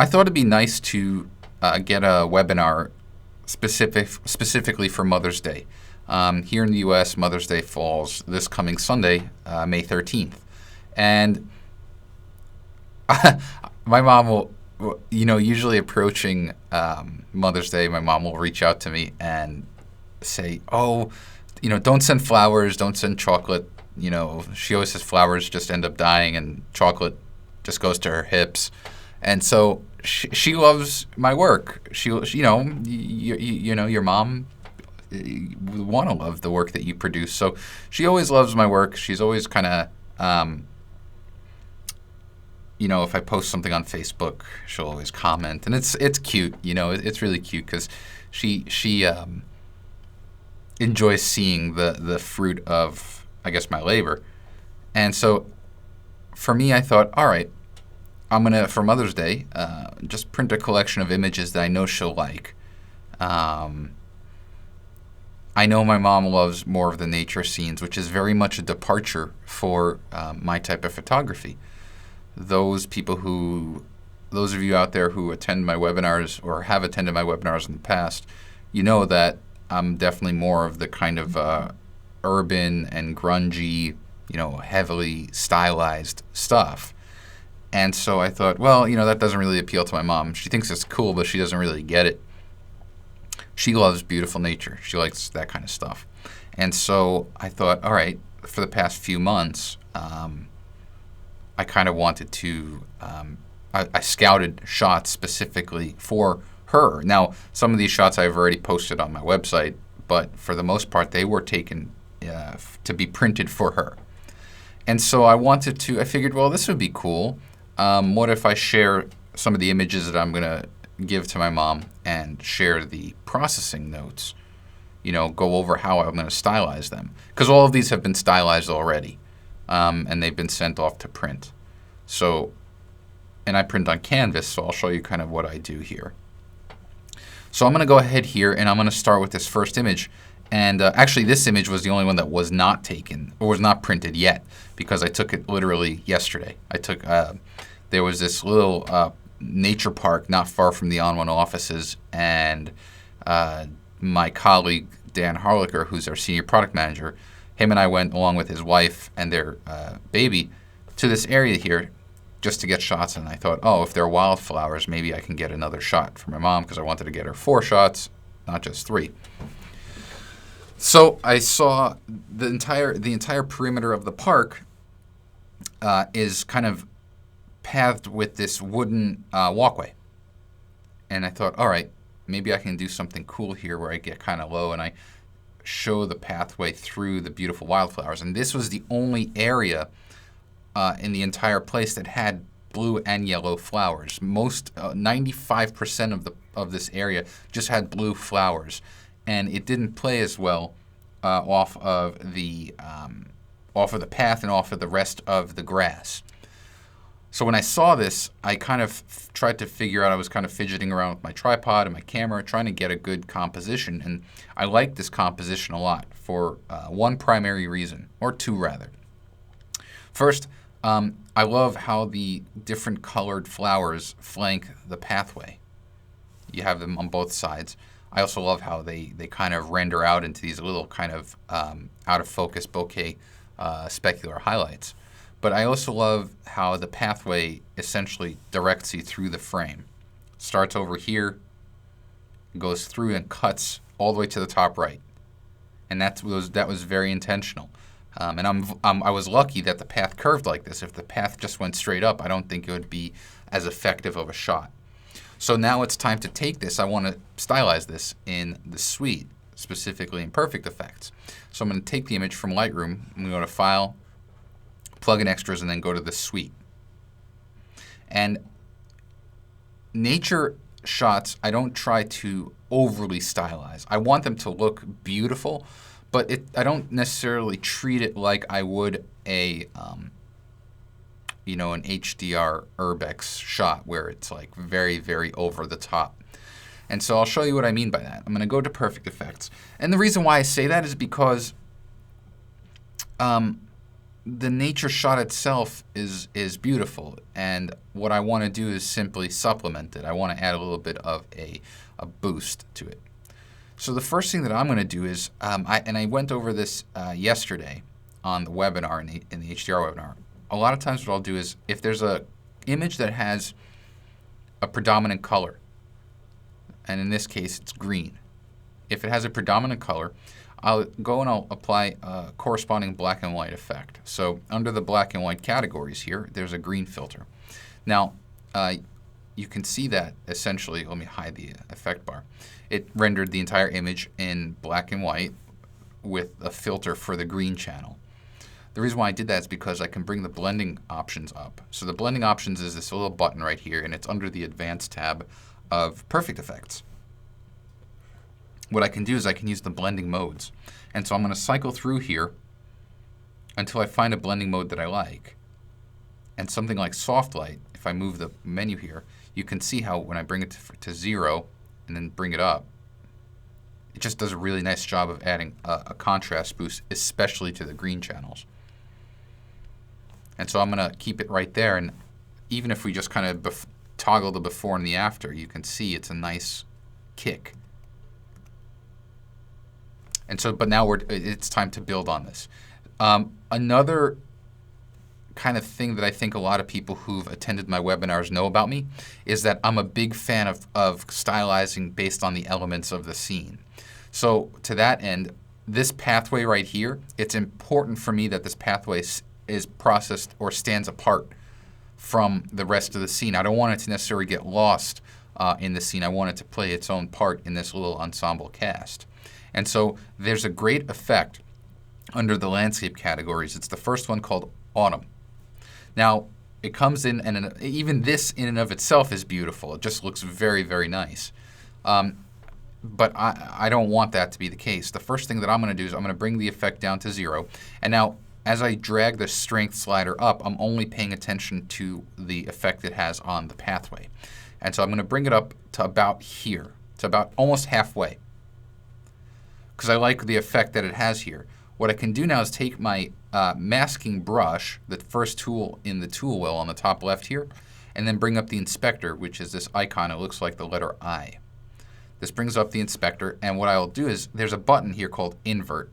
I thought it'd be nice to get a webinar specifically for Mother's Day. Here in the U.S., Mother's Day falls this coming Sunday, May 13th. And my mom will, usually approaching Mother's Day, my mom will reach out to me and say, oh, don't send flowers, don't send chocolate. She always says flowers just end up dying and chocolate just goes to her hips. And so she loves my work. Your mom want to love the work that you produce. So she always loves my work. She's always kind of, if I post something on Facebook, she'll always comment, and it's cute. It's really cute because she enjoys seeing the fruit of, I guess, my labor. And so for me, I thought, all right, I'm going to, for Mother's Day, just print a collection of images that I know she'll like. I know my mom loves more of the nature scenes, which is very much a departure for my type of photography. Those of you out there who attend my webinars or have attended my webinars in the past, you know that I'm definitely more of the kind of urban and grungy, heavily stylized stuff. And so I thought, well, that doesn't really appeal to my mom. She thinks it's cool, but she doesn't really get it. She loves beautiful nature. She likes that kind of stuff. And so I thought, all right, for the past few months, I kind of wanted to, I scouted shots specifically for her. Now, some of these shots I've already posted on my website, but for the most part, they were taken to be printed for her. And so I figured, well, this would be cool. What if I share some of the images that I'm going to give to my mom and share the processing notes, go over how I'm going to stylize them. Because all of these have been stylized already, and they've been sent off to print. So, and I print on canvas, so I'll show you kind of what I do here. So I'm going to go ahead here, and I'm going to start with this first image. And actually, this image was the only one that was not taken, or was not printed yet, because I took it literally yesterday. There was this little nature park not far from the On1 offices, and my colleague, Dan Harlicker, who's our senior product manager, him and I went along with his wife and their baby to this area here just to get shots. And I thought, oh, if there are wildflowers, maybe I can get another shot for my mom, because I wanted to get her 4 shots, not just 3. So I saw the entire perimeter of the park is kind of pathed with this wooden walkway. And I thought, all right, maybe I can do something cool here where I get kind of low and I show the pathway through the beautiful wildflowers. And this was the only area in the entire place that had blue and yellow flowers. 95% of this area just had blue flowers. And it didn't play as well off of the path and off of the rest of the grass. So when I saw this, I kind of tried to figure out, I was kind of fidgeting around with my tripod and my camera, trying to get a good composition. And I liked this composition a lot for one primary reason, or 2 rather. First, I love how the different colored flowers flank the pathway. You have them on both sides. I also love how they kind of render out into these little kind of out of focus bokeh specular highlights. But I also love how the pathway essentially directs you through the frame. Starts over here, goes through and cuts all the way to the top right. And that was very intentional. And I was lucky that the path curved like this. If the path just went straight up, I don't think it would be as effective of a shot. So now it's time to take this. I want to stylize this in the suite, specifically in Perfect Effects. So I'm going to take the image from Lightroom. I'm going to go to File, Plug in Extras, and then go to the suite. And nature shots, I don't try to overly stylize. I want them to look beautiful, but I don't necessarily treat it like I would an HDR Urbex shot where it's like very, very over the top. And so I'll show you what I mean by that. I'm going to go to Perfect Effects. And the reason why I say that is because the nature shot itself is beautiful, and what I want to do is simply supplement it. I want to add a little bit of a boost to it. So the first thing that I'm going to do is, I went over this yesterday on the webinar, in the HDR webinar. A lot of times what I'll do is, if there's a image that has a predominant color, and in this case it's green. If it has a predominant color, I'll go and I'll apply a corresponding black and white effect. So under the black and white categories here, there's a green filter. Now, you can see that essentially, let me hide the effect bar. It rendered the entire image in black and white with a filter for the green channel. The reason why I did that is because I can bring the blending options up. So the blending options is this little button right here, and it's under the advanced tab of Perfect Effects. What I can do is I can use the blending modes. And so I'm going to cycle through here until I find a blending mode that I like. And something like soft light, if I move the menu here, you can see how when I bring it to 0 and then bring it up, it just does a really nice job of adding a contrast boost, especially to the green channels. And so I'm going to keep it right there, and even if we just kind of toggle the before and the after, you can see it's a nice kick. And so, but now it's time to build on this. Another kind of thing that I think a lot of people who've attended my webinars know about me is that I'm a big fan of stylizing based on the elements of the scene. So to that end, this pathway right here, it's important for me that this pathway is processed or stands apart from the rest of the scene. I don't want it to necessarily get lost in the scene. I want it to play its own part in this little ensemble cast. And so there's a great effect under the landscape categories. It's the first one called Autumn. Now, it comes in, and even this in and of itself is beautiful. It just looks very, very nice. But I don't want that to be the case. The first thing that I'm going to do is I'm going to bring the effect down to 0. And now, as I drag the strength slider up, I'm only paying attention to the effect it has on the pathway. And so I'm going to bring it up to about here, to about almost halfway, because I like the effect that it has here. What I can do now is take my masking brush, the first tool in the tool wheel on the top left here, and then bring up the inspector, which is this icon. It looks like the letter I. This brings up the inspector, and what I'll do is there's a button here called Invert.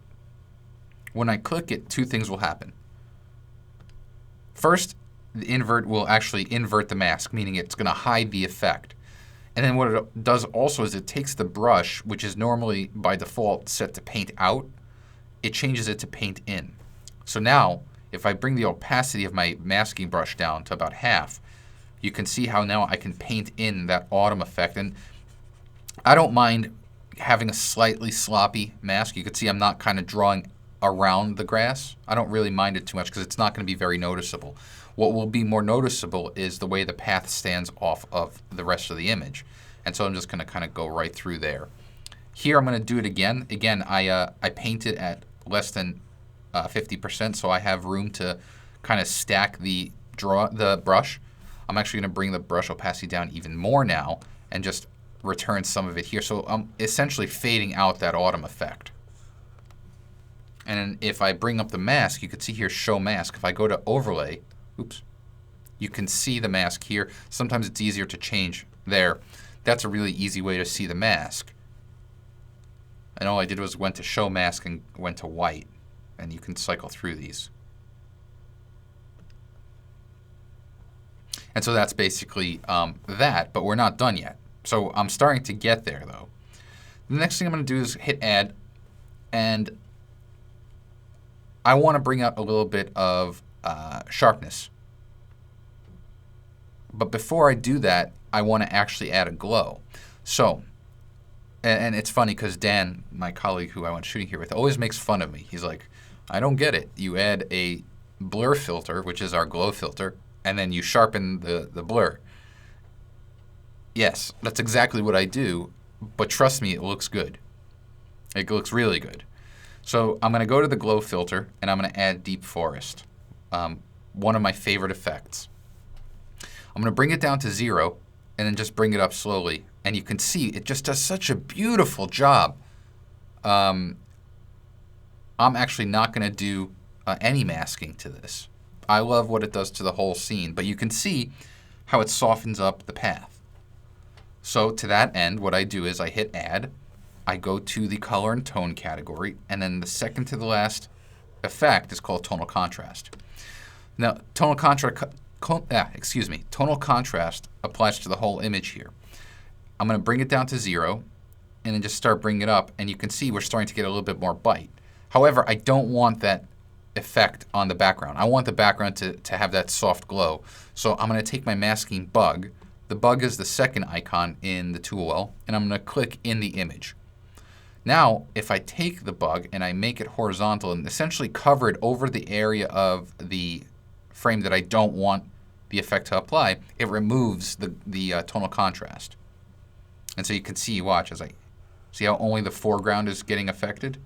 When I click it, two things will happen. First, the invert will actually invert the mask, meaning it's going to hide the effect. And then what it does also is it takes the brush, which is normally by default set to paint out, it changes it to paint in. So now, if I bring the opacity of my masking brush down to about half, you can see how now I can paint in that autumn effect. And I don't mind having a slightly sloppy mask. You can see I'm not kind of drawing around the grass. I don't really mind it too much because it's not going to be very noticeable. What will be more noticeable is the way the path stands off of the rest of the image. And so I'm just going to kind of go right through there. Here I'm going to do it again. Again, I paint it at less than 50%, so I have room to kind of stack the brush. I'm actually going to bring the brush opacity down even more now and just return some of it here. So I'm essentially fading out that autumn effect. And if I bring up the mask, you can see here Show Mask. If I go to Overlay, oops, you can see the mask here. Sometimes it's easier to change there. That's a really easy way to see the mask. And all I did was went to Show Mask and went to white. And you can cycle through these. And so that's basically that, but we're not done yet. So I'm starting to get there, though. The next thing I'm going to do is hit Add, and I want to bring out a little bit of sharpness. But before I do that, I want to actually add a glow. So, and it's funny because Dan, my colleague who I went shooting here with, always makes fun of me. He's like, I don't get it. You add a blur filter, which is our glow filter, and then you sharpen the blur. Yes, that's exactly what I do, but trust me, it looks good. It looks really good. So I'm going to go to the glow filter, and I'm going to add Deep Forest, one of my favorite effects. I'm going to bring it down to 0, and then just bring it up slowly. And you can see it just does such a beautiful job. I'm actually not going to do any masking to this. I love what it does to the whole scene, but you can see how it softens up the path. So to that end, what I do is I hit Add, I go to the Color and Tone category, and then the second to the last effect is called Tonal Contrast. Now, tonal contrast applies to the whole image here. I'm going to bring it down to 0, and then just start bringing it up, and you can see we're starting to get a little bit more bite. However, I don't want that effect on the background. I want the background to have that soft glow. So I'm going to take my masking bug. The bug is the second icon in the tool well, and I'm going to click in the image. Now, if I take the bug and I make it horizontal and essentially cover it over the area of the frame that I don't want the effect to apply, it removes the tonal contrast. And so you can see, watch, as I see how only the foreground is getting affected.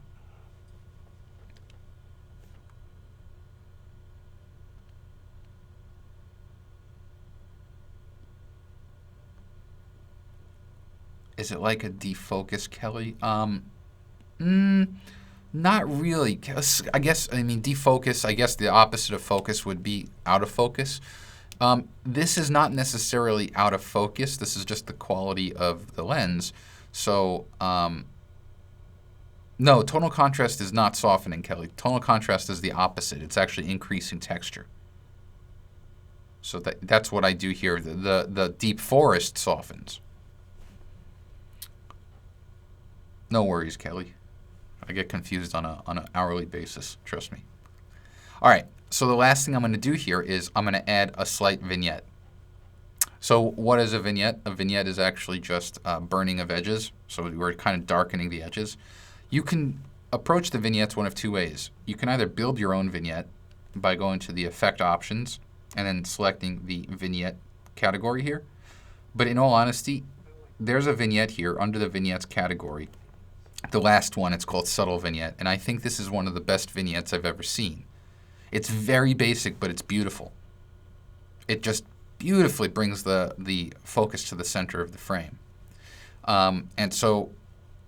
Is it like a defocus, Kelly? Not really. I guess, defocus, I guess the opposite of focus would be out of focus. This is not necessarily out of focus. This is just the quality of the lens. So, no, tonal contrast is not softening, Kelly. Tonal contrast is the opposite. It's actually increasing texture. So that's what I do here. The deep forest softens. No worries, Kelly. I get confused on an hourly basis, trust me. All right, so the last thing I'm going to do here is I'm going to add a slight vignette. So what is a vignette? A vignette is actually just burning of edges, so we're kind of darkening the edges. You can approach the vignettes one of two ways. You can either build your own vignette by going to the effect options and then selecting the vignette category here. But in all honesty, there's a vignette here under the vignettes category. The last one, it's called Subtle Vignette, and I think this is one of the best vignettes I've ever seen. It's very basic, but it's beautiful. It just beautifully brings the focus to the center of the frame. And so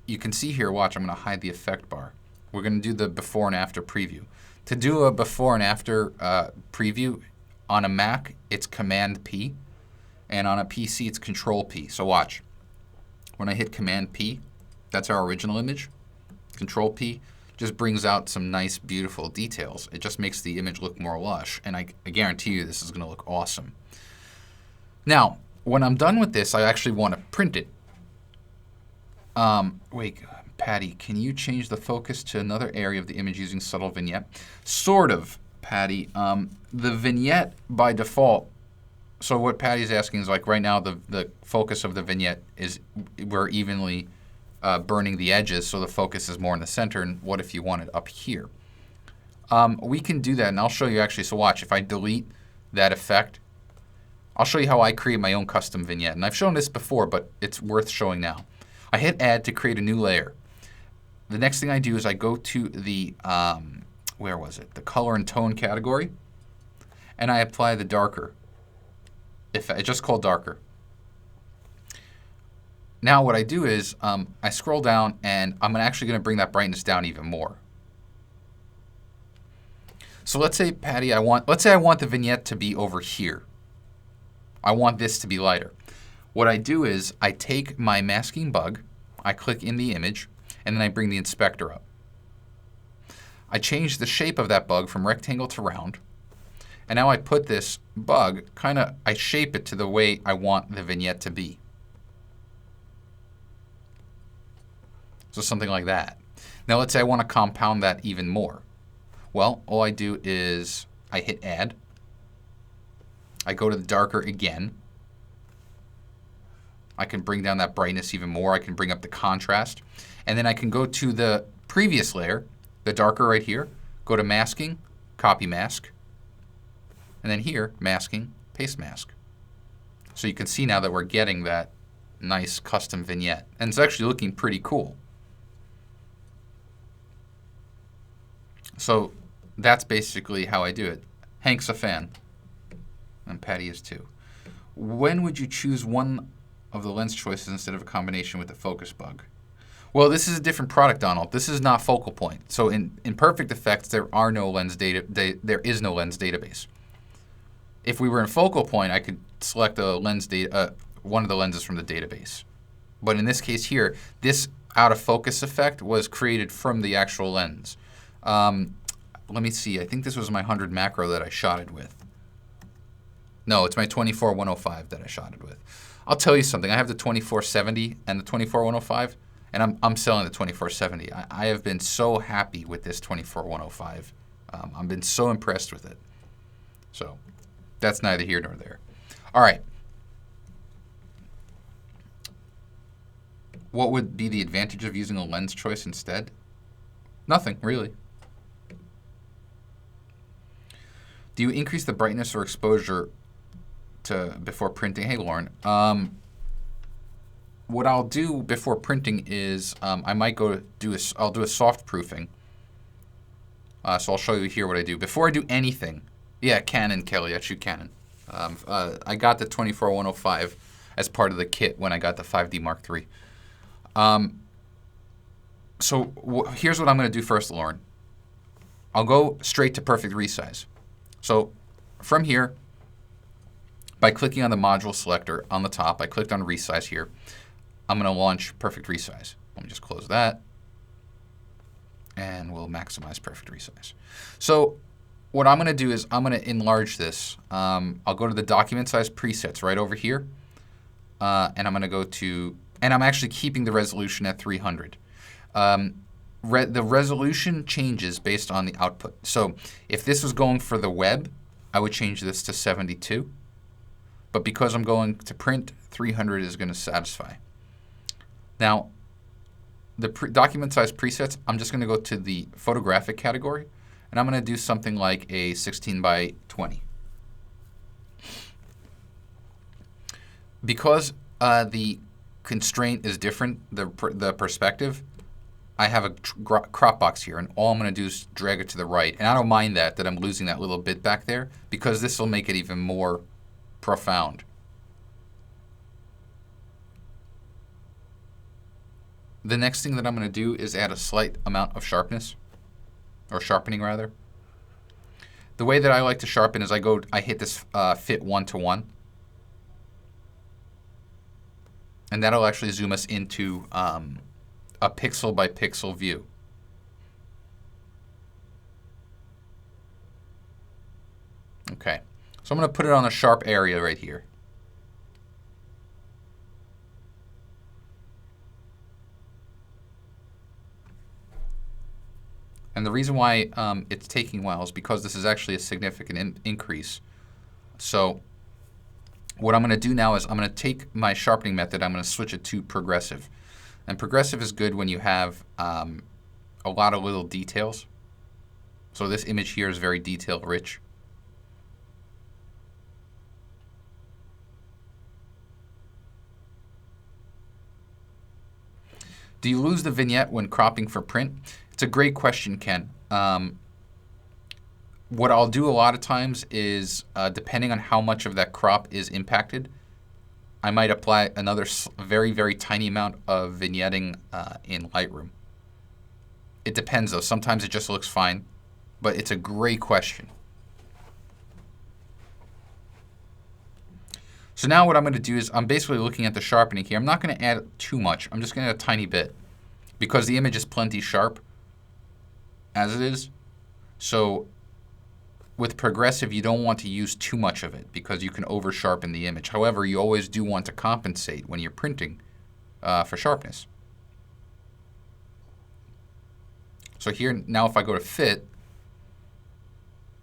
you can see here, watch, I'm going to hide the effect bar. We're going to do the before and after preview. To do a before and after preview on a Mac, it's Command P, and on a PC, it's Control P. So watch. When I hit Command P, that's our original image. Control P just brings out some nice, beautiful details. It just makes the image look more lush, and I guarantee you this is going to look awesome. Now, when I'm done with this, I actually want to print it. Wait, Patty, can you change the focus to another area of the image using Subtle Vignette? Sort of, Patty. The vignette by default, so what Patty's asking is, like, right now the focus of the vignette is we're evenly burning the edges, so the focus is more in the center. And what if you want it up here? We can do that, and I'll show you actually. So watch, if I delete that effect, I'll show you how I create my own custom vignette. And I've shown this before, but it's worth showing now. I hit Add to create a new layer. The next thing I do is I go to the, where was it? The Color and Tone category, and I apply the darker. It's just called darker. Now what I do is I scroll down, and I'm actually going to bring that brightness down even more. So let's say, Patty, let's say I want the vignette to be over here. I want this to be lighter. What I do is I take my masking bug, I click in the image, and then I bring the inspector up. I change the shape of that bug from rectangle to round, and now I put this bug, I shape it to the way I want the vignette to be. So something like that. Now let's say I want to compound that even more. Well, all I do is I hit Add. I go to the darker again. I can bring down that brightness even more. I can bring up the contrast. And then I can go to the previous layer, the darker right here, go to Masking, Copy Mask, and then here, Masking, Paste Mask. So you can see now that we're getting that nice custom vignette. And it's actually looking pretty cool. So that's basically how I do it. Hank's a fan, and Patty is too. When would you choose one of the lens choices instead of a combination with the focus bug? Well, this is a different product, Donald. This is not focal point. So in perfect effects, there are no lens data. There is no lens database. If we were in focal point, I could select a lens one of the lenses from the database. But in this case here, this out of focus effect was created from the actual lens. Let me see. I think this was my 100 macro that I shot it with. No, it's my 24-105 that I shot it with. I'll tell you something. I have the 24-70 and the 24-105, and I'm selling the 24-70. I have been so happy with this 24-105. I've been so impressed with it. So that's neither here nor there. All right. What would be the advantage of using a lens choice instead? Nothing, really. Do you increase the brightness or exposure before printing? Hey, Lauren. What I'll do before printing is I might I'll do a soft proofing. So I'll show you here what I do. Before I do anything, yeah, Canon, Kelly, I shoot Canon. I got the 24-105 as part of the kit when I got the 5D Mark III. So here's what I'm going to do first, Lauren. I'll go straight to perfect resize. So from here, by clicking on the module selector on the top, I clicked on resize here. I'm going to launch perfect resize. Let me just close that. And we'll maximize perfect resize. So what I'm going to do is I'm going to enlarge this. I'll go to the document size presets right over here. And I'm going to go to, and I'm actually keeping the resolution at 300. The resolution changes based on the output. So if this was going for the web, I would change this to 72. But because I'm going to print, 300 is going to satisfy. Now, the document size presets, I'm just going to go to the photographic category, and I'm going to do something like a 16 by 20. Because the constraint is different, the perspective, I have a crop box here, and all I'm going to do is drag it to the right. And I don't mind that I'm losing that little bit back there, because this will make it even more profound. The next thing that I'm going to do is add a slight amount of sharpness, or sharpening rather. The way that I like to sharpen is I hit this fit 1-to-1. And that'll actually zoom us into a pixel by pixel view. Okay, so I'm going to put it on a sharp area right here. And the reason why it's taking a while is because this is actually a significant increase. So what I'm going to do now is I'm going to take my sharpening method, I'm going to switch it to progressive. And progressive is good when you have a lot of little details. So this image here is very detail rich. Do you lose the vignette when cropping for print? It's a great question, Ken. What I'll do a lot of times is, depending on how much of that crop is impacted, I might apply another very, very tiny amount of vignetting in Lightroom. It depends, though. Sometimes it just looks fine, but it's a great question. So now what I'm going to do is I'm basically looking at the sharpening here. I'm not going to add too much. I'm just going to add a tiny bit because the image is plenty sharp as it is. So with progressive, you don't want to use too much of it because you can over sharpen the image. However, you always do want to compensate when you're printing for sharpness. So here, now if I go to fit,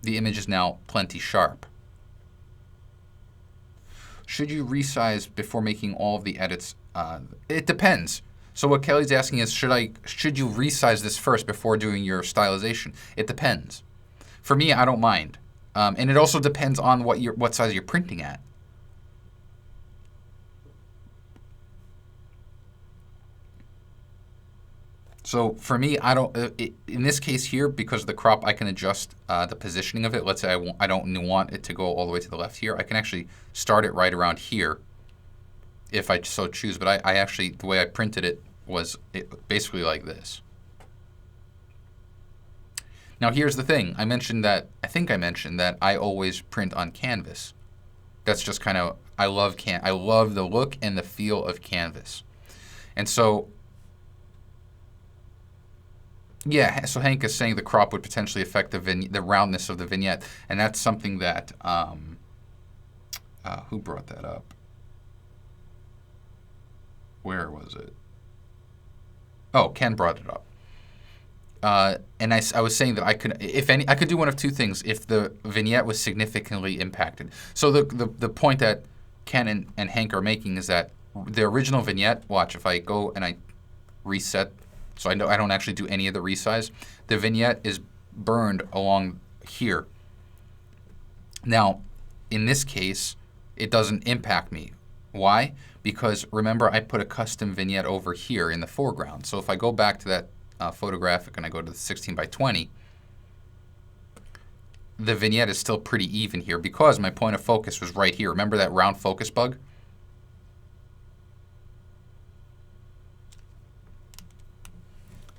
the image is now plenty sharp. Should you resize before making all of the edits? It depends. So what Kelly's asking is, should you resize this first before doing your stylization? It depends. For me, I don't mind. And it also depends on what size you're printing at. So for me, I don't. In this case here, because of the crop, I can adjust the positioning of it. Let's say I don't want it to go all the way to the left here. I can actually start it right around here, if I so choose. But I actually, the way I printed it was basically like this. Now here's the thing. I think I mentioned that I always print on canvas. That's just kind of, I love the look and the feel of canvas. And so, yeah, so Hank is saying the crop would potentially affect the roundness of the vignette, and that's something that, who brought that up? Where was it? Oh, Ken brought it up. And I was saying that I could do one of two things if the vignette was significantly impacted. So the point that Ken and Hank are making is that the original vignette, watch, if I go and I reset, so I don't actually do any of the resize, the vignette is burned along here. Now, in this case, it doesn't impact me. Why? Because remember, I put a custom vignette over here in the foreground. So if I go back to that photographic and I go to the 16 by 20, the vignette is still pretty even here because my point of focus was right here. Remember that round focus bug?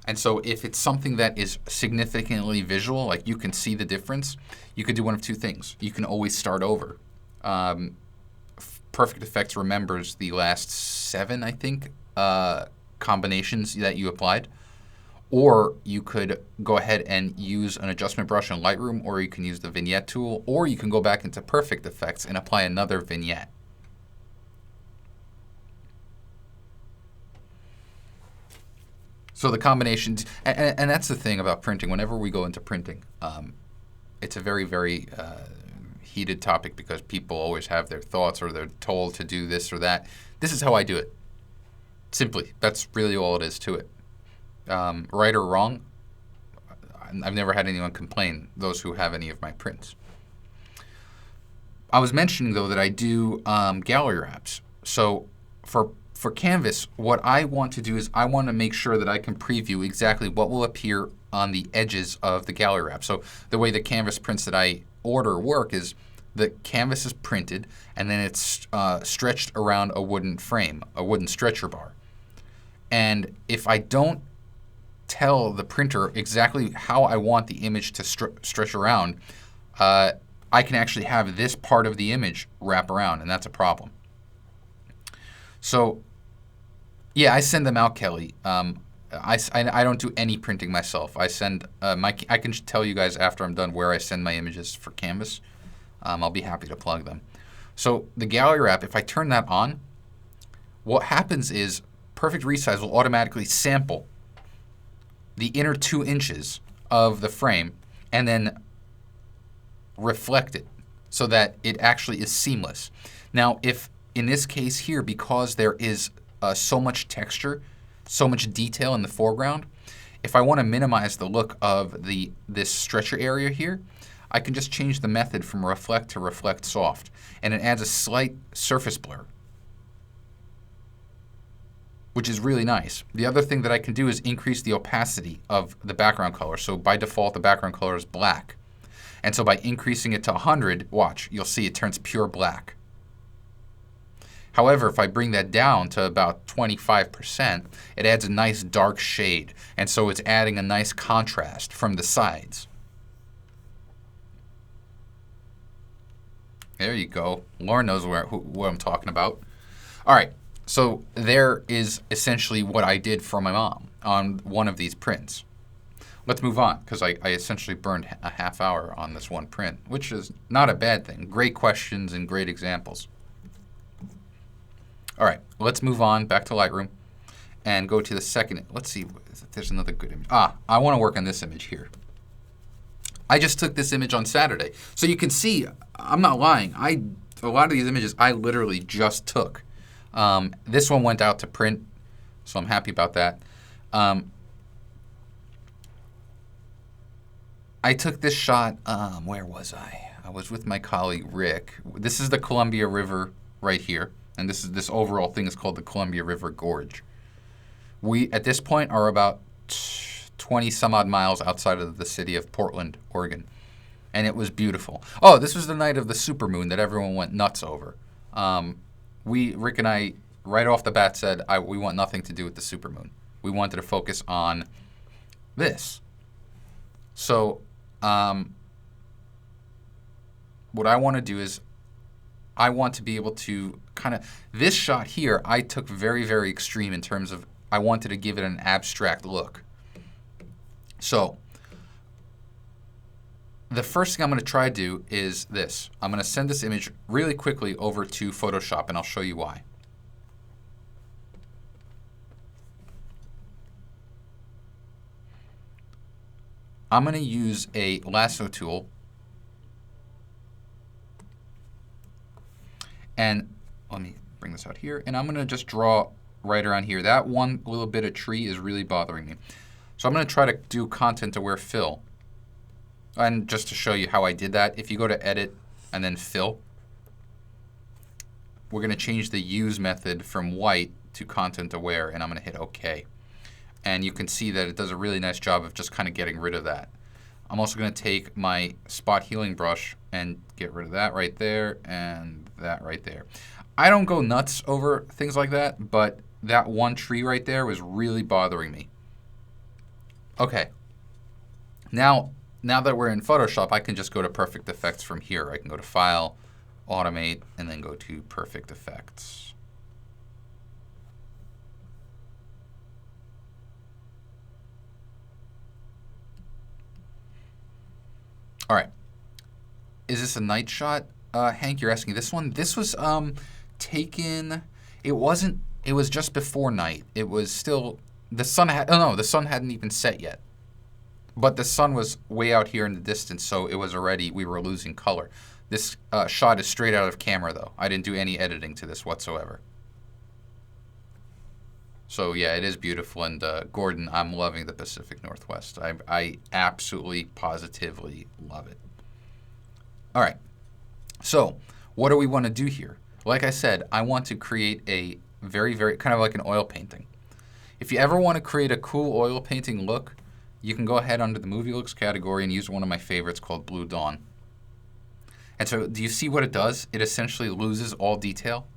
And so if it's something that is significantly visual, like you can see the difference, you could do one of two things. You can always start over. Perfect Effects remembers the last 7, I think, combinations that you applied. Or you could go ahead and use an adjustment brush in Lightroom, or you can use the vignette tool, or you can go back into Perfect Effects and apply another vignette. So the combinations, and that's the thing about printing. Whenever we go into printing, it's a very, very heated topic because people always have their thoughts or they're told to do this or that. This is how I do it. Simply, that's really all it is to it. Right or wrong, I've never had anyone complain, those who have any of my prints. I was mentioning, though, that I do gallery wraps. So for Canvas, what I want to do is I want to make sure that I can preview exactly what will appear on the edges of the gallery wrap. So the way the Canvas prints that I order work is the canvas is printed and then it's stretched around a wooden frame, a wooden stretcher bar. And if I don't tell the printer exactly how I want the image to stretch around, I can actually have this part of the image wrap around, and that's a problem. So, yeah, I send them out, Kelly. I don't do any printing myself. I send I can tell you guys after I'm done where I send my images for Canvas. I'll be happy to plug them. So the gallery wrap, if I turn that on, what happens is Perfect Resize will automatically sample the inner 2 inches of the frame and then reflect it so that it actually is seamless. Now, if in this case here, because there is so much texture, so much detail in the foreground, if I want to minimize the look of this stretcher area here, I can just change the method from reflect to reflect soft, and it adds a slight surface blur, which is really nice. The other thing that I can do is increase the opacity of the background color. So by default, the background color is black. And so by increasing it to 100, watch, you'll see it turns pure black. However, if I bring that down to about 25%, it adds a nice dark shade. And so it's adding a nice contrast from the sides. There you go. Lauren knows what I'm talking about. All right. So there is essentially what I did for my mom on one of these prints. Let's move on, because I essentially burned a half hour on this one print, which is not a bad thing. Great questions and great examples. All right, let's move on back to Lightroom and go to the second. Let's see if there's another good image. I want to work on this image here. I just took this image on Saturday. So you can see, I'm not lying. A lot of these images I literally just took. This one went out to print, so I'm happy about that. I took this shot, where was I? I was with my colleague Rick. This is the Columbia River right here, and this overall thing is called the Columbia River Gorge. We, at this point, are about 20 some odd miles outside of the city of Portland, Oregon, and it was beautiful. Oh, this was the night of the supermoon that everyone went nuts over. Rick and I, right off the bat said, we want nothing to do with the supermoon. We wanted to focus on this. So what I want to do is I want to be able to kind of, this shot here, I took very, very extreme in terms of I wanted to give it an abstract look. So the first thing I'm going to try to do is this. I'm going to send this image really quickly over to Photoshop, and I'll show you why. I'm going to use a lasso tool, and let me bring this out here, and I'm going to just draw right around here. That one little bit of tree is really bothering me. So I'm going to try to do content-aware fill. And just to show you how I did that, if you go to Edit and then Fill, we're going to change the Use method from white to content-aware, and I'm going to hit OK. And you can see that it does a really nice job of just kind of getting rid of that. I'm also going to take my spot healing brush and get rid of that right there and that right there. I don't go nuts over things like that, but that one tree right there was really bothering me. Okay. Now that we're in Photoshop, I can just go to Perfect Effects from here. I can go to File, Automate, and then go to Perfect Effects. All right. Is this a night shot? Hank, you're asking this one? This was taken, it was just before night. It was still, the sun hadn't even set yet. But the sun was way out here in the distance, so it was already, we were losing color. This shot is straight out of camera, though. I didn't do any editing to this whatsoever. So yeah, it is beautiful. And Gordon, I'm loving the Pacific Northwest. I absolutely, positively love it. All right. So what do we want to do here? Like I said, I want to create a very, very, kind of like an oil painting. If you ever want to create a cool oil painting look, you can go ahead under the movie looks category and use one of my favorites called Blue Dawn. And so do you see what it does? It essentially loses all detail.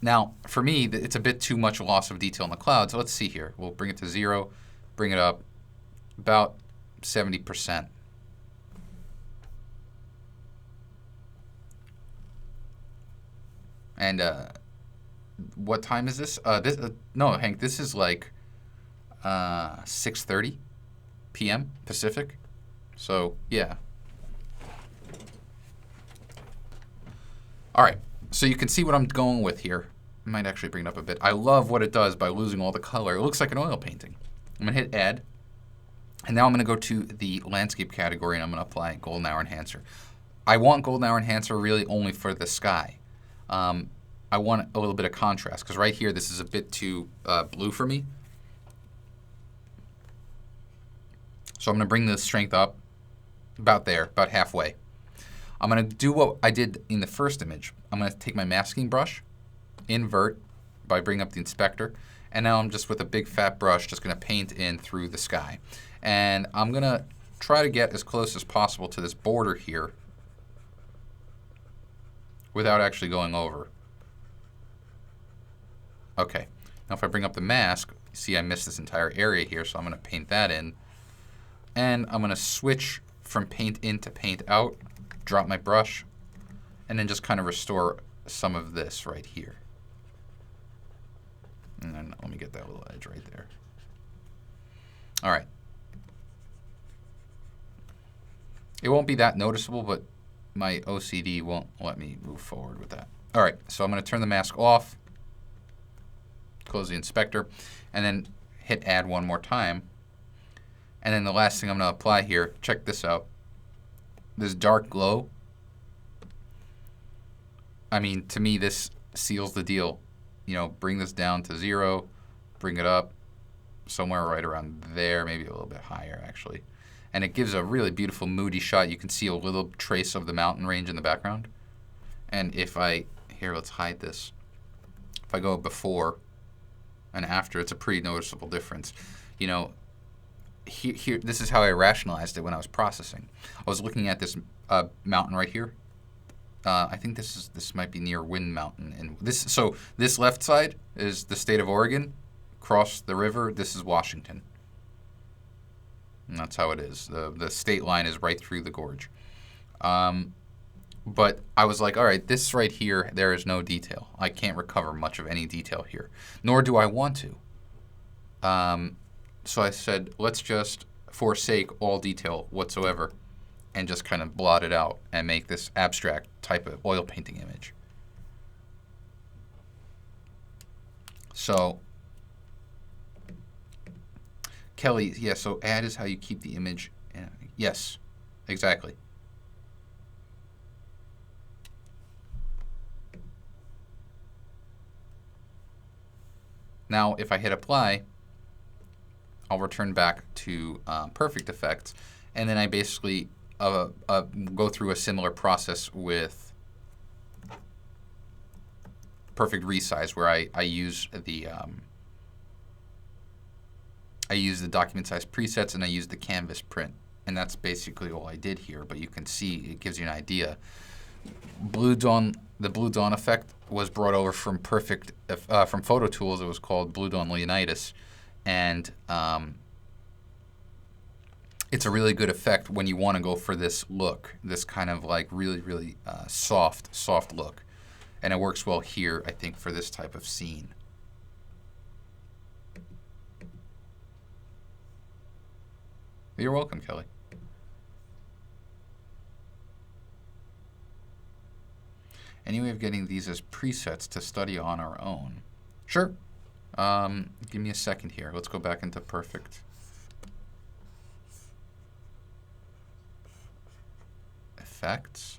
Now, for me, it's a bit too much loss of detail in the cloud. So let's see here. We'll bring it to 0, bring it up about 70%. And what time is this? No, Hank, this is like 6:30 p.m. Pacific. So, yeah. All right. So you can see what I'm going with here. I might actually bring it up a bit. I love what it does by losing all the color. It looks like an oil painting. I'm going to hit Add. And now I'm going to go to the Landscape category, and I'm going to apply Golden Hour Enhancer. I want Golden Hour Enhancer really only for the sky. I want a little bit of contrast, because right here, this is a bit too blue for me. So I'm going to bring the strength up about there, about halfway. I'm going to do what I did in the first image. I'm going to take my masking brush, invert by bringing up the inspector, and now I'm just with a big fat brush just going to paint in through the sky. And I'm going to try to get as close as possible to this border here without actually going over. Okay, now if I bring up the mask, you see I missed this entire area here, so I'm going to paint that in. And I'm going to switch from paint in to paint out, drop my brush, and then just kind of restore some of this right here. And then let me get that little edge right there. All right. It won't be that noticeable, but my OCD won't let me move forward with that. All right, so I'm going to turn the mask off, close the inspector, and then hit Add one more time. And then the last thing I'm going to apply here, check this out. This dark glow, I mean, to me, this seals the deal. You know, bring this down to 0, bring it up somewhere right around there, maybe a little bit higher, actually. And it gives a really beautiful, moody shot. You can see a little trace of the mountain range in the background. And if I, here, let's hide this. If I go before and after, it's a pretty noticeable difference. You know, here, this is how I rationalized it when I was processing. I was looking at this mountain right here. I think this might be near Wind Mountain, and this left side is the state of Oregon, cross the river, this is Washington. And that's how it is. The state line is right through the gorge. But I was like, all right, this right here, there is no detail. I can't recover much of any detail here, nor do I want to. So I said, let's just forsake all detail whatsoever and just kind of blot it out and make this abstract type of oil painting image. So, Kelly, yeah, so add is how you keep the image. Yes, exactly. Now, if I hit apply, I'll return back to perfect effects, and then I basically go through a similar process with perfect resize, where I use the document size presets and I use the canvas print, and that's basically all I did here. But you can see it gives you an idea. The Blue Dawn effect was brought over from from Photo Tools. It was called Blue Dawn Leonidas, and it's a really good effect when you want to go for this look, this kind of like really soft look, and it works well here, I think, for this type of scene. You're welcome, Kelly. Any way of getting these as presets to study on our own? Sure. Give me a second here. Let's go back into Perfect. Effects.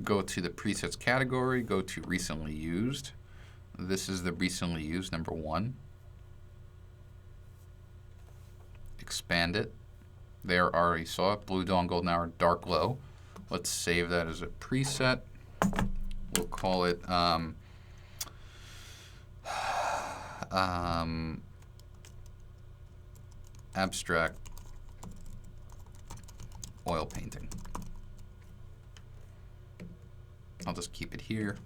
Go to the presets category, go to recently used. This is the recently used, number 1. Expand it. There, already saw it. Blue Dawn, Golden Hour, Dark Glow. Let's save that as a preset. We'll call it abstract oil painting. I'll just keep it here.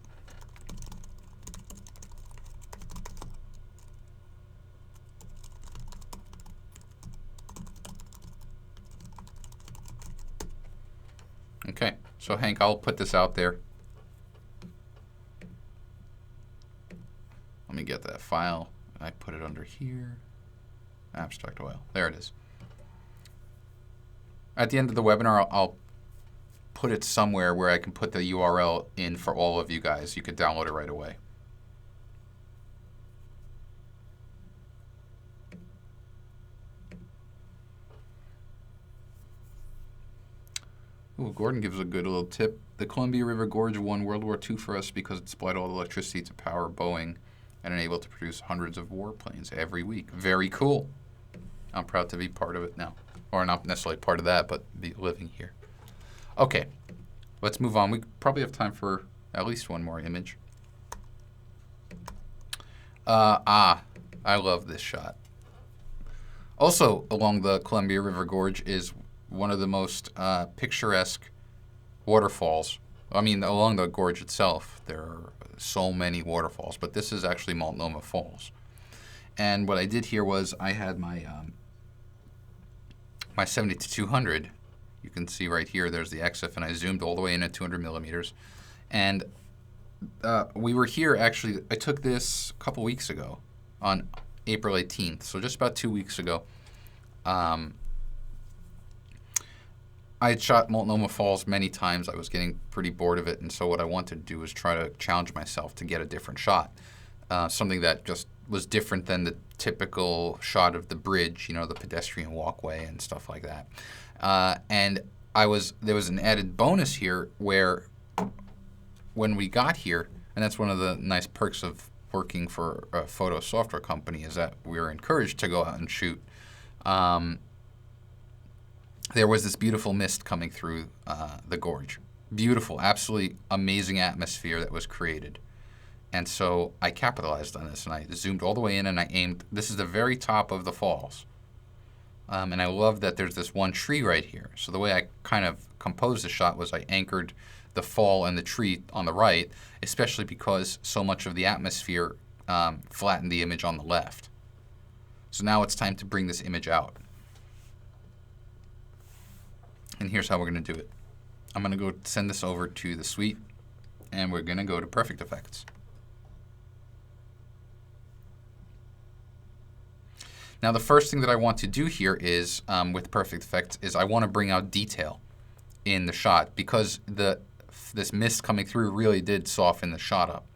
Okay, so Hank, I'll put this out there. Let me get that file. I put it under here. Abstract oil. There it is. At the end of the webinar, I'll put it somewhere where I can put the URL in for all of you guys. You could download it right away. Ooh, Gordon gives a good little tip. The Columbia River Gorge won World War II for us because it supplied all the electricity to power Boeing and enabled to produce hundreds of warplanes every week. Very cool. I'm proud to be part of it now. Or not necessarily part of that, but be living here. Okay, let's move on. We probably have time for at least one more image. I love this shot. Also, along the Columbia River Gorge is one of the most picturesque waterfalls. I mean, along the gorge itself, there are so many waterfalls, but this is actually Multnomah Falls. And what I did here was I had my my 70-200. You can see right here, there's the EXIF, and I zoomed all the way in at 200 millimeters. And we were here, actually, I took this a couple weeks ago on April 18th, so just about 2 weeks ago. I had shot Multnomah Falls many times. I was getting pretty bored of it, and so what I wanted to do was try to challenge myself to get a different shot, something that just was different than the typical shot of the bridge, you know, the pedestrian walkway and stuff like that. And there was an added bonus here where when we got here, and that's one of the nice perks of working for a photo software company, is that we were encouraged to go out and shoot. There was this beautiful mist coming through the gorge. Beautiful, absolutely amazing atmosphere that was created. And so I capitalized on this, and I zoomed all the way in, and I aimed. This is the very top of the falls. And I love that there's this one tree right here. So the way I kind of composed the shot was I anchored the fall and the tree on the right, especially because so much of the atmosphere flattened the image on the left. So now it's time to bring this image out. And here's how we're going to do it. I'm going to go send this over to the suite, and we're going to go to Perfect Effects. Now the first thing that I want to do here is, with Perfect Effects, is I want to bring out detail in the shot, because this mist coming through really did soften the shot up.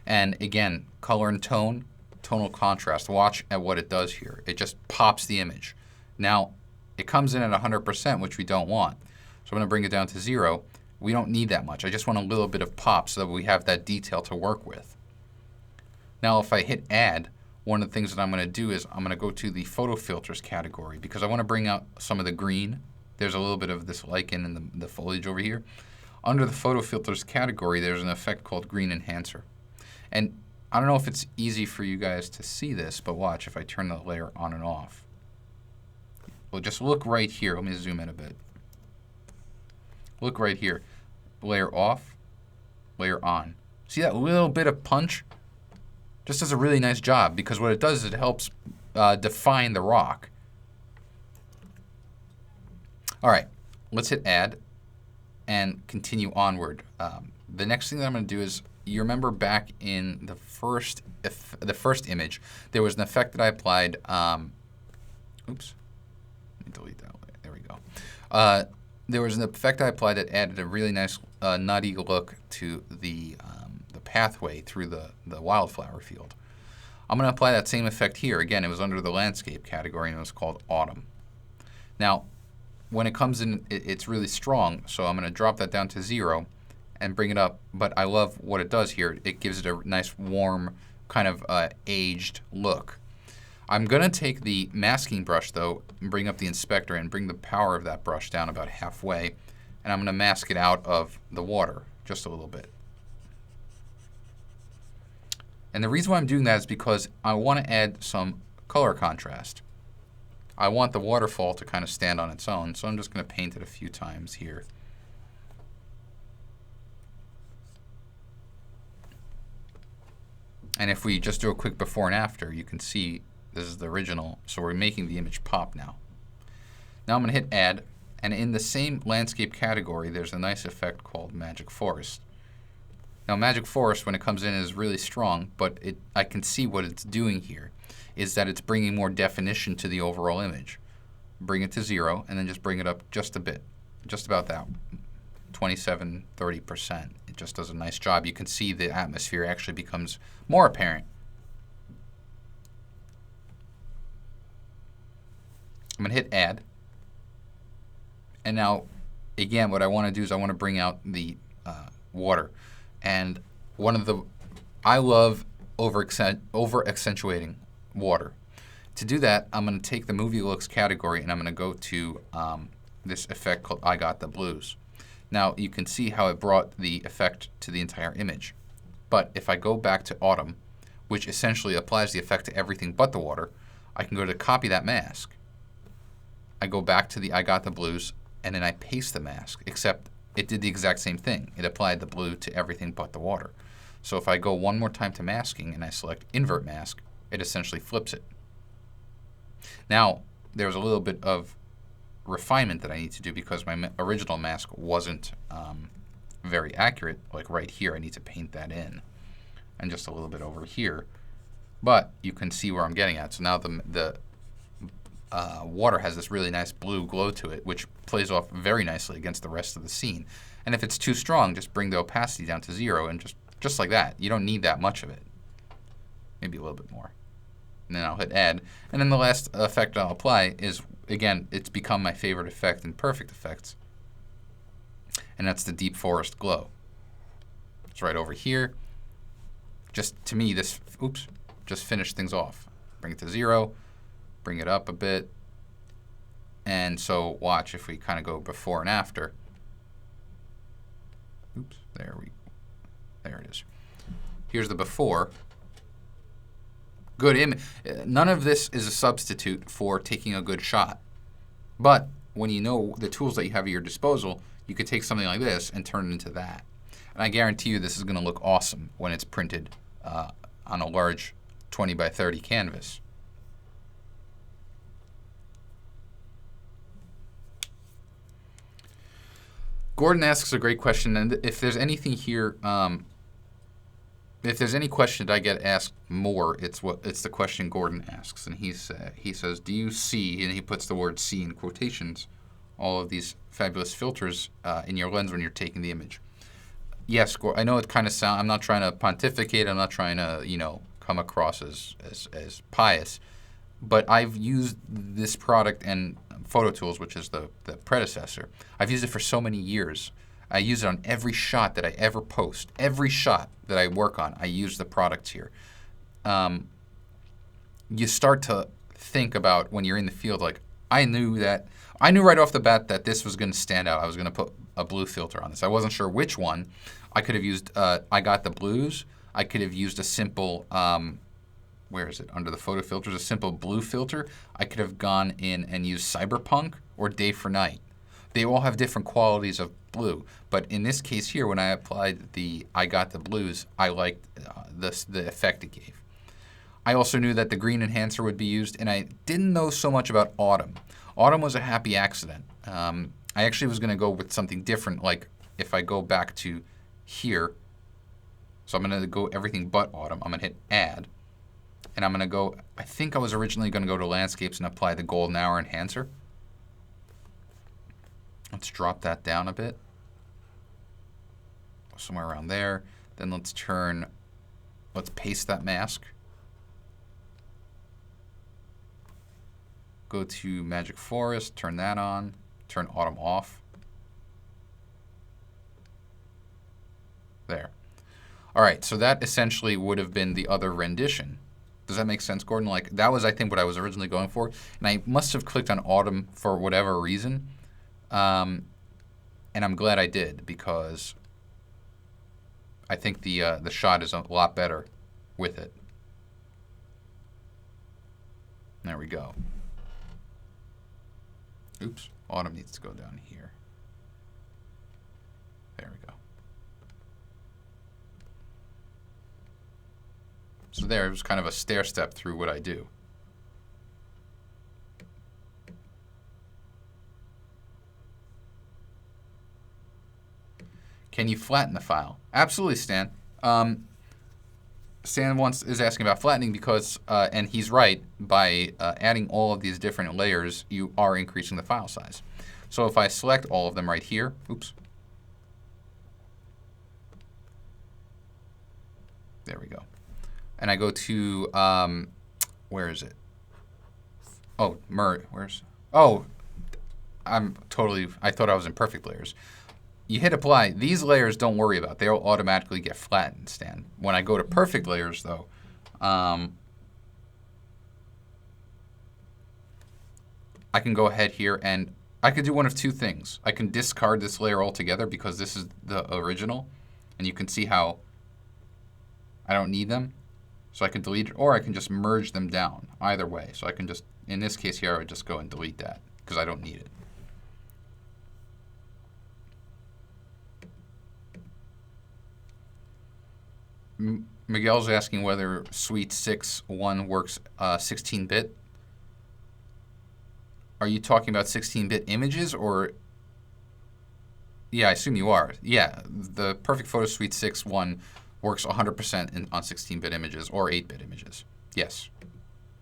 And again, color and tone, tonal contrast. Watch at what it does here. It just pops the image. Now, it comes in at 100%, which we don't want. So I'm going to bring it down to 0. We don't need that much. I just want a little bit of pop so that we have that detail to work with. Now, if I hit Add, one of the things that I'm going to do is I'm going to go to the Photo Filters category, because I want to bring out some of the green. There's a little bit of this lichen in the foliage over here. Under the Photo Filters category, there's an effect called Green Enhancer. And I don't know if it's easy for you guys to see this, but watch if I turn the layer on and off. Well, just look right here. Let me zoom in a bit. Look right here. Layer off, layer on. See that little bit of punch? Just does a really nice job, because what it does is it helps define the rock. All right, let's hit Add and continue onward. The next thing that I'm going to do is, you remember back in the first image, there was an effect that I applied. Oops, let me delete that. There we go. There was an effect I applied that added a really nice nutty look to the pathway through the wildflower field. I'm going to apply that same effect here. Again, it was under the landscape category, and it was called Autumn. Now, when it comes in, it's really strong, so I'm going to drop that down to 0 and bring it up. But I love what it does here. It gives it a nice, warm, kind of aged look. I'm going to take the masking brush, though, and bring up the inspector and bring the power of that brush down about halfway. And I'm going to mask it out of the water just a little bit. And the reason why I'm doing that is because I want to add some color contrast. I want the waterfall to kind of stand on its own, so I'm just going to paint it a few times here. And if we just do a quick before and after, you can see this is the original, so we're making the image pop now. Now I'm going to hit Add, and in the same landscape category, there's a nice effect called Magic Forest. Now, Magic Forest, when it comes in, is really strong, but I can see what it's doing here is that it's bringing more definition to the overall image. Bring it to 0, and then just bring it up just a bit, just about that, 27, 30%. It just does a nice job. You can see the atmosphere actually becomes more apparent. I'm going to hit Add. And now, again, what I want to do is I want to bring out the water. And I love over-accentuating water. To do that, I'm going to take the Movie Looks category, and I'm going to go to this effect called I Got the Blues. Now, you can see how it brought the effect to the entire image. But if I go back to Autumn, which essentially applies the effect to everything but the water, I can go to copy that mask. I go back to the I Got the Blues, and then I paste the mask, except it did the exact same thing. It applied the blue to everything but the water. So if I go one more time to masking and I select invert mask, it essentially flips it. Now, there's a little bit of refinement that I need to do because my original mask wasn't very accurate. Like right here, I need to paint that in. And just a little bit over here. But you can see where I'm getting at. So now the water has this really nice blue glow to it, which plays off very nicely against the rest of the scene. And if it's too strong, just bring the opacity down to 0, and just like that. You don't need that much of it. Maybe a little bit more. And then I'll hit Add. And then the last effect I'll apply is, again, it's become my favorite effect in Perfect Effects. And that's the Deep Forest Glow. It's right over here. Just, to me, this, just finish things off. Bring it to 0. Bring it up a bit. And so watch if we kind of go before and after. There it is. Here's the before. Good image. None of this is a substitute for taking a good shot. But when you know the tools that you have at your disposal, you could take something like this and turn it into that. And I guarantee you this is going to look awesome when it's printed on a large 20 by 30 canvas. Gordon asks a great question, and if there's anything here, if there's any question that I get asked more, it's the question Gordon asks, and he says, "Do you see?" and he puts the word "see" in quotations, all of these fabulous filters in your lens when you're taking the image. Yes, I know it kind of sounds. I'm not trying to pontificate. I'm not trying to come across as pious, but I've used this product and Photo Tools, which is the predecessor. I've used it for so many years. I use it on every shot that I ever post. Every shot that I work on, I use the products here. You start to think about when you're in the field, like, I knew right off the bat that this was going to stand out. I was going to put a blue filter on this. I wasn't sure which one. I could have used, I got the blues. I could have used a simple, where is it? Under the photo filters, a simple blue filter. I could have gone in and used Cyberpunk or Day for Night. They all have different qualities of blue. But in this case here, when I applied the I got the blues, I liked the effect it gave. I also knew that the green enhancer would be used, and I didn't know so much about autumn. Autumn was a happy accident. I actually was going to go with something different, like if I go back to here. So I'm going to go everything but autumn. I'm going to hit add. And I'm going to go, I think I was originally going to go to landscapes and apply the golden hour enhancer. Let's drop that down a bit. Somewhere around there. Then let's paste that mask. Go to Magic Forest, turn that on, turn autumn off. There. All right, so that essentially would have been the other rendition. Does that make sense, Gordon? Like, that was, I think, what I was originally going for. And I must have clicked on autumn for whatever reason. And I'm glad I did, because I think the shot is a lot better with it. There we go. Oops, autumn needs to go down here. There we go. So there, it was kind of a stair step through what I do. Can you flatten the file? Absolutely, Stan. Stan is asking about flattening because, and he's right, by adding all of these different layers, you are increasing the file size. So if I select all of them right here, oops. There we go. And I go to, where is it? Oh, I thought I was in perfect layers. You hit apply. These layers, don't worry about. They'll automatically get flattened, Stan. When I go to perfect layers, though, I can go ahead here and I could do one of two things. I can discard this layer altogether because this is the original, and you can see how I don't need them. So I can delete it, or I can just merge them down. Either way. So I can just, in this case here, I would just go and delete that because I don't need it. Miguel's asking whether Suite 6.1 works 16-bit. Are you talking about 16-bit images, or? Yeah, I assume you are. Yeah, the Perfect Photo Suite 6.1 works 100% on 16-bit images or 8-bit images. Yes.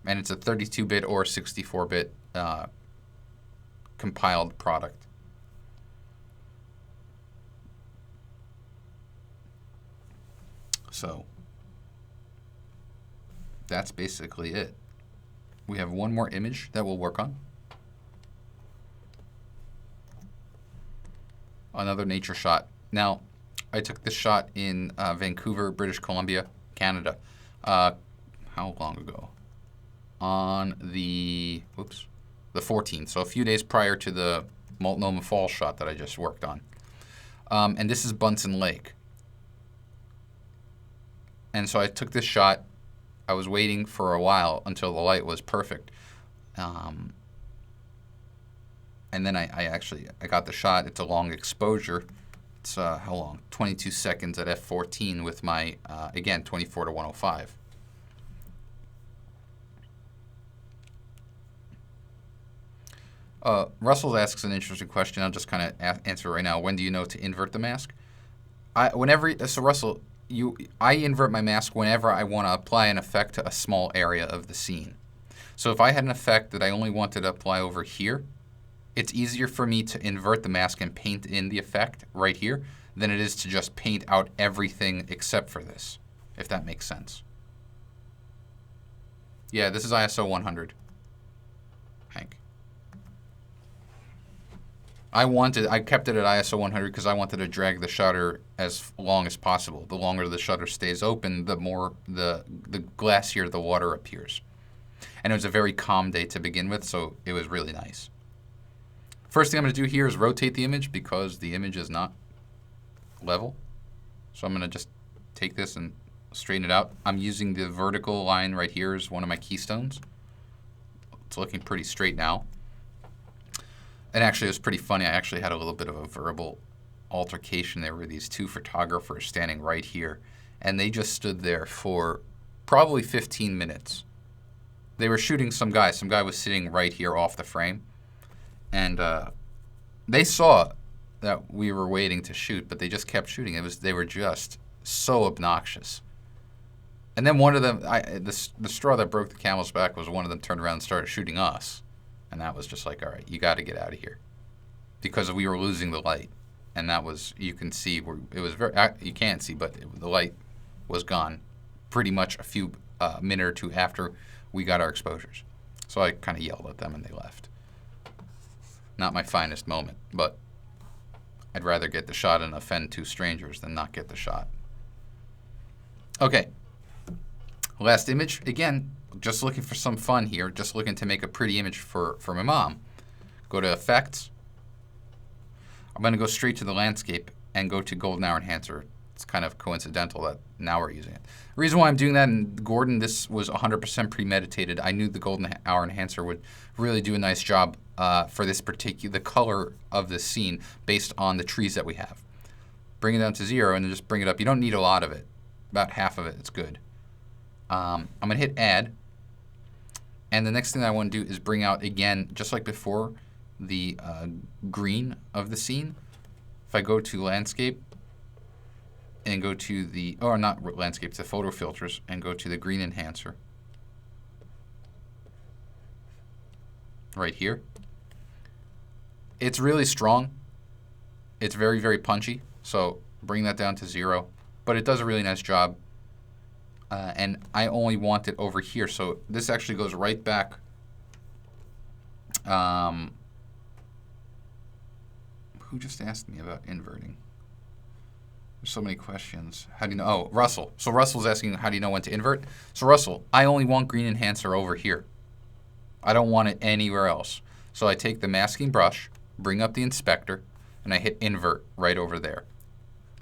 And it's a 32-bit or 64-bit compiled product. So that's basically it. We have one more image that we'll work on. Another nature shot. Now, I took this shot in Vancouver, British Columbia, Canada. How long ago? On the 14th, so a few days prior to the Multnomah Falls shot that I just worked on. And this is Bunsen Lake. And so I took this shot. I was waiting for a while until the light was perfect. and then I got the shot. It's a long exposure. It's how long? 22 seconds at f14 with my again 24 to 105. Russell asks an interesting question. I'll just kind of answer it right now. When do you know to invert the mask? So Russell, I invert my mask whenever I want to apply an effect to a small area of the scene. So if I had an effect that I only wanted to apply over here, it's easier for me to invert the mask and paint in the effect right here than it is to just paint out everything except for this, if that makes sense. Yeah, this is ISO 100, Hank. I kept it at ISO 100 because I wanted to drag the shutter as long as possible. The longer the shutter stays open, the more the glassier the water appears. And it was a very calm day to begin with, so it was really nice. First thing I'm going to do here is rotate the image because the image is not level. So I'm going to just take this and straighten it out. I'm using the vertical line right here as one of my keystones. It's looking pretty straight now. And actually, it was pretty funny. I actually had a little bit of a verbal altercation. There were these two photographers standing right here, and they just stood there for probably 15 minutes. They were shooting some guy. Some guy was sitting right here off the frame. And they saw that we were waiting to shoot, but they just kept shooting. They were just so obnoxious. And then one of them, the straw that broke the camel's back was one of them turned around and started shooting us. And that was just like, all right, you got to get out of here. Because we were losing the light. And that was, you can see, it was very, you can't see, but the light was gone pretty much a few minute or two after we got our exposures. So I kind of yelled at them and they left. Not my finest moment, but I'd rather get the shot and offend two strangers than not get the shot. Okay. Last image. Again, just looking for some fun here. Just looking to make a pretty image for my mom. Go to Effects. I'm going to go straight to the landscape and go to Golden Hour Enhancer. It's kind of coincidental that now we're using it. The reason why I'm doing that, and Gordon, this was 100% premeditated. I knew the Golden Hour Enhancer would really do a nice job for this particular, the color of the scene based on the trees that we have. Bring it down to 0 and then just bring it up. You don't need a lot of it. About half of it, it's good. I'm going to hit Add. And the next thing I want to do is bring out, again, just like before, the green of the scene. If I go to Landscape and go to the, or not Landscape, to Photo Filters, and go to the Green Enhancer. Right here. It's really strong. It's very, very punchy. So bring that down to 0. But it does a really nice job. And I only want it over here. So this actually goes right back. Who just asked me about inverting? There's so many questions. How do you know? Oh, Russell. So Russell's asking, how do you know when to invert? So Russell, I only want Green Enhancer over here. I don't want it anywhere else. So I take the masking brush, bring up the inspector, and I hit invert right over there.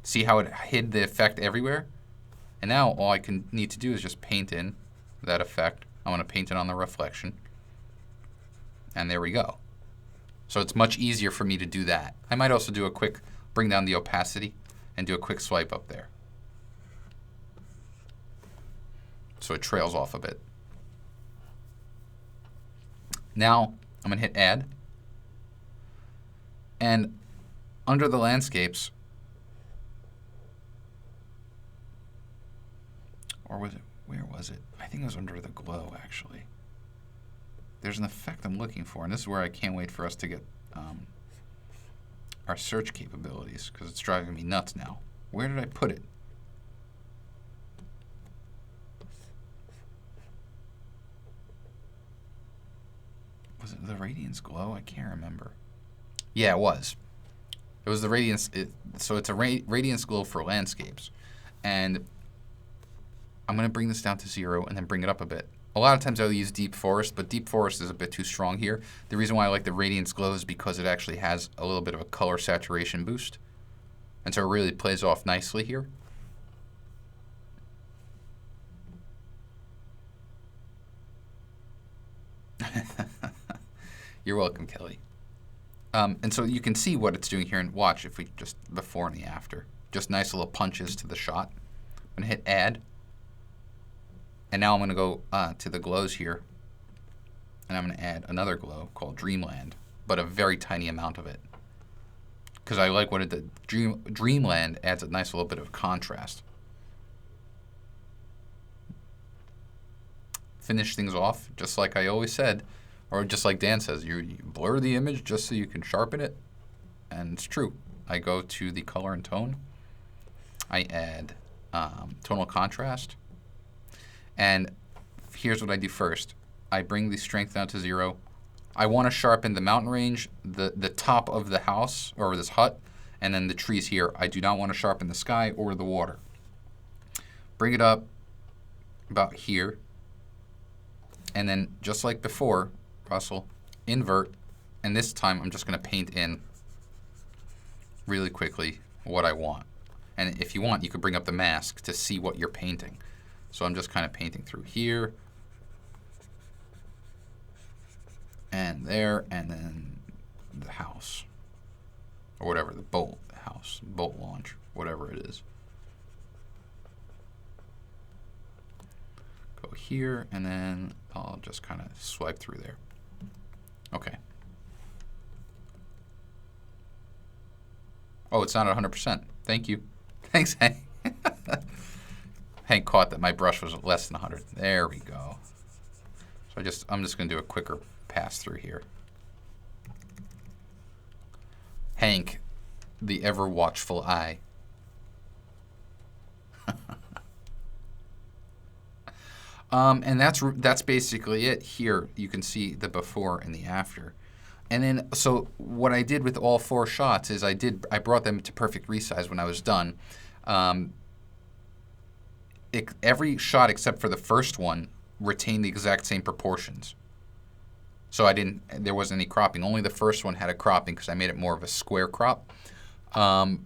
See how it hid the effect everywhere? And now all I need to do is just paint in that effect. I want to paint it on the reflection. And there we go. So it's much easier for me to do that. I might also do a quick, bring down the opacity and do a quick swipe up there. So it trails off a bit. Now I'm going to hit Add. And under the landscapes, or was it, where was it? I think it was under the glow, actually. There's an effect I'm looking for, and this is where I can't wait for us to get our search capabilities, because it's driving me nuts now. Where did I put it? Was it the Radiance Glow? I can't remember. Yeah, it was. It was the Radiance. So it's a Radiance Glow for landscapes. And I'm going to bring this down to 0 and then bring it up a bit. A lot of times I'll use Deep Forest, but Deep Forest is a bit too strong here. The reason why I like the Radiance Glow is because it actually has a little bit of a color saturation boost. And so it really plays off nicely here. You're welcome, Kelly. And so you can see what it's doing here, and watch if we just before and the after. Just nice little punches to the shot. I'm going to hit add. And now I'm going to go to the glows here. And I'm going to add another glow called Dreamland, but a very tiny amount of it. Because I like what it did. Dreamland adds a nice little bit of contrast. Finish things off, just like I always said, or just like Dan says, you blur the image just so you can sharpen it. And it's true. I go to the color and tone. I add tonal contrast. And here's what I do first. I bring the strength down to 0. I want to sharpen the mountain range, the top of the house or this hut, and then the trees here. I do not want to sharpen the sky or the water. Bring it up about here. And then just like before, Russell, invert. And this time I'm just going to paint in really quickly what I want. And if you want, you could bring up the mask to see what you're painting. So I'm just kind of painting through here and there, and then the house or whatever, the bolt house, bolt launch, whatever it is. Go here, and then I'll just kind of swipe through there. Okay. Oh, it's not at 100%. Thank you. Thanks, Hank. Hank caught that my brush was less than 100. There we go. So I'm just going to do a quicker pass through here. Hank, the ever watchful eye. And that's basically it. Here you can see the before and the after. And then, so what I did with all 4 shots is I brought them to perfect resize when I was done. Every shot except for the first one retained the exact same proportions. So there wasn't any cropping. Only the first one had a cropping because I made it more of a square crop. I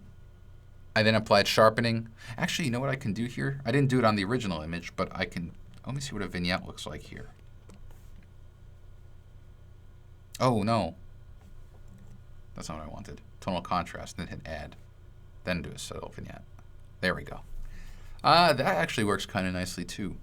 then applied sharpening. Actually, you know what I can do here? I didn't do it on the original image, but I can. Let me see what a vignette looks like here. Oh, no. That's not what I wanted. Tonal contrast, then hit add. Then do a subtle vignette. There we go. That actually works kind of nicely, too.